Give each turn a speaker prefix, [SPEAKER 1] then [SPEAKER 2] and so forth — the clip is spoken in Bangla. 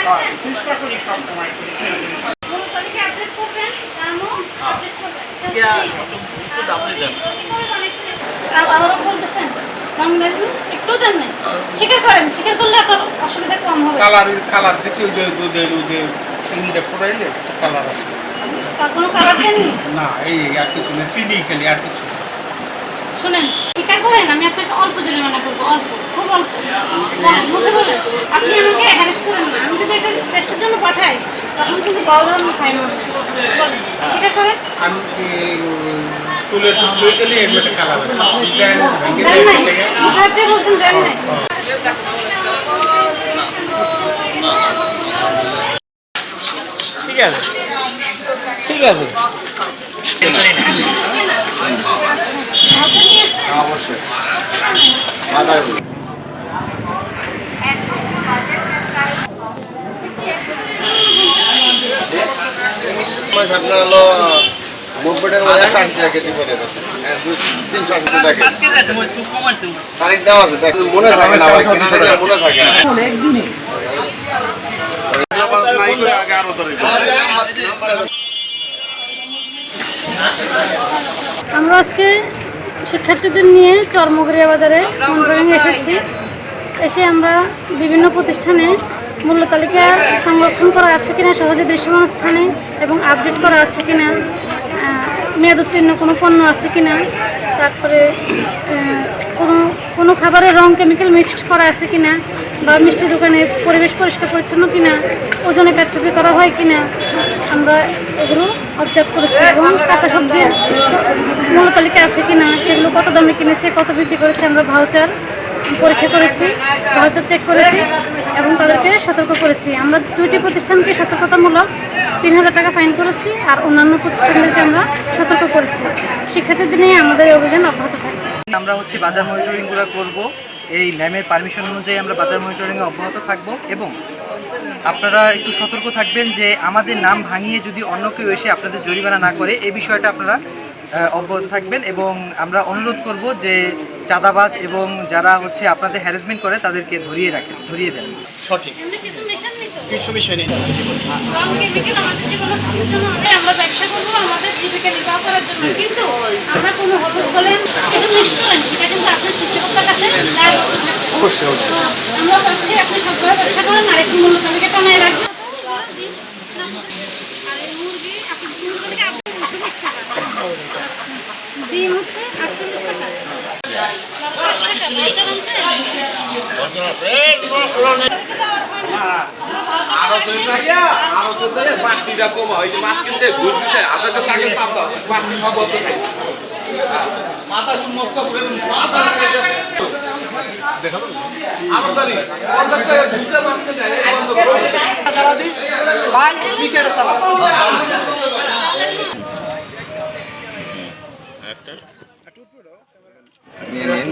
[SPEAKER 1] চেষ্টা করি সব সময় করি।
[SPEAKER 2] স্বীকার করেন, স্বীকার করলে আপনার অসুবিধা কম হবে।
[SPEAKER 3] কালার দেখি ওই যে দুধের চিনিটা পড়াইলে কালার আসে।
[SPEAKER 2] কোনো কালার দেননি?
[SPEAKER 3] না, এই আর কিছু না, চিনি খেলি আর কিছু।
[SPEAKER 2] শুনেন, স্বীকার করেন, আমি আপনাকে অল্প জরিমানা করবো, অল্প, খুব অল্প। বলতে বলেন, আপনি আমাকে হ্যারাস করেন না। আমি যদি এটা টেস্টের জন্য পাঠাই, তখন কিন্তু বড় ধরনের ফাইন হবে। বলেন, স্বীকার করেন।
[SPEAKER 3] আমি তুলের দুধ দই দিলে এগুলো একটা কালার আসে।
[SPEAKER 2] দেন নাই, বুঝাতে বলছেন দেন নাই।
[SPEAKER 1] ঠিক আছে, ঠিক আছে।
[SPEAKER 3] অবশ্যই আপনার হলো 90টার মধ্যে 60 টাকা কেজি করে 300 টাকা তারিখ দেওয়া আছে, মনে থাকে না ভাই, মনে থাকে না একদিনে আগে আরো ধরে।
[SPEAKER 2] আমরা আজকে শিক্ষার্থীদের নিয়ে চরমগড়িয়া বাজারে মনিটরিং এসেছি। এসে আমরা বিভিন্ন প্রতিষ্ঠানে মূল্য তালিকা সংরক্ষণ করা আছে কিনা, সহজে দৃশ্যমান স্থানে এবং আপডেট করা আছে কিনা, মেয়াদ উত্তীর্ণ কোনো পণ্য আছে কিনা, তারপরে কোনো খাবারের রং কেমিক্যাল মিক্সড করা আছে কিনা, বা মিষ্টি দোকানে পরিবেশ পরিষ্কার পরিচ্ছন্ন কিনা, ওজনে পেটছবি করা হয় কিনা, আমরা এগুলো অবজার্ভ করেছি। এবং কাঁচা সবজির মূল্য তালিকা আছে কিনা, সেগুলো কত দামে কিনেছে, কত বিক্রি করেছে, আমরা ভাউচার পরীক্ষা করেছি, ভাউচার চেক করেছি এবং তাদেরকে সতর্ক করেছি। আমরা 2টি প্রতিষ্ঠানকে সতর্কতামূলক 3000 টাকা ফাইন করেছি, আর অন্যান্য প্রতিষ্ঠানদেরকে আমরা সতর্ক করেছি। শিক্ষার্থীদের নিয়ে আমাদের এই অভিযান অব্যাহত থাকবে।
[SPEAKER 4] আমরা বাজার মনিটরিংগুলো করব, এই ন্যামের পারমিশন অনুযায়ী আমরা বাজার মনিটরিংয়ে অব্যাহত থাকব। এবং আপনারা একটু সতর্ক থাকবেন যে আমাদের নাম ভাঙিয়ে যদি অন্য কেউ এসে আপনাদের জরিমানা না করে, এই বিষয়টা আপনারা অব্যাহত থাকবেন। এবং আমরা অনুরোধ করব যে চাঁদাবাজ এবং যারা আপনাদের হ্যারাসমেন্ট করে তাদেরকে ধরিয়ে দেন।
[SPEAKER 3] সঠিক কিছু বিষয় নেই।
[SPEAKER 2] আমরা ব্যবসা করবো আমাদের জীবিকা নির্বাহ করার জন্য, কিন্তু আমরা কোনো হলুদ বলেন কিছু মিক্সড করেন, সেটা কিন্তু আপনার সৃষ্টিকর্তার কাছে
[SPEAKER 3] অবশ্যই
[SPEAKER 2] আমরা চাচ্ছি আপনি সবভাবে ব্যবসা করেন, আর একটু মূল্য তালিকা কমায় রাখবেন। ডিম হচ্ছে 48 টাকা।
[SPEAKER 5] আরো তো বাড়তিটা কমা ওই যে মাছ কিনতে ঘুষ দিতে আধাটা টাকা পাবো বাড়তি সব বলতে খাই মাথা কোন মস্ত করে মাথা দেখাবো আরো দাঁড়ি পঞ্চাশটা দুটো মাছ কিনতে যায় বন্ধ করে সারা দিন ভাই পিকেটে চালা একটা নিয়ে নিন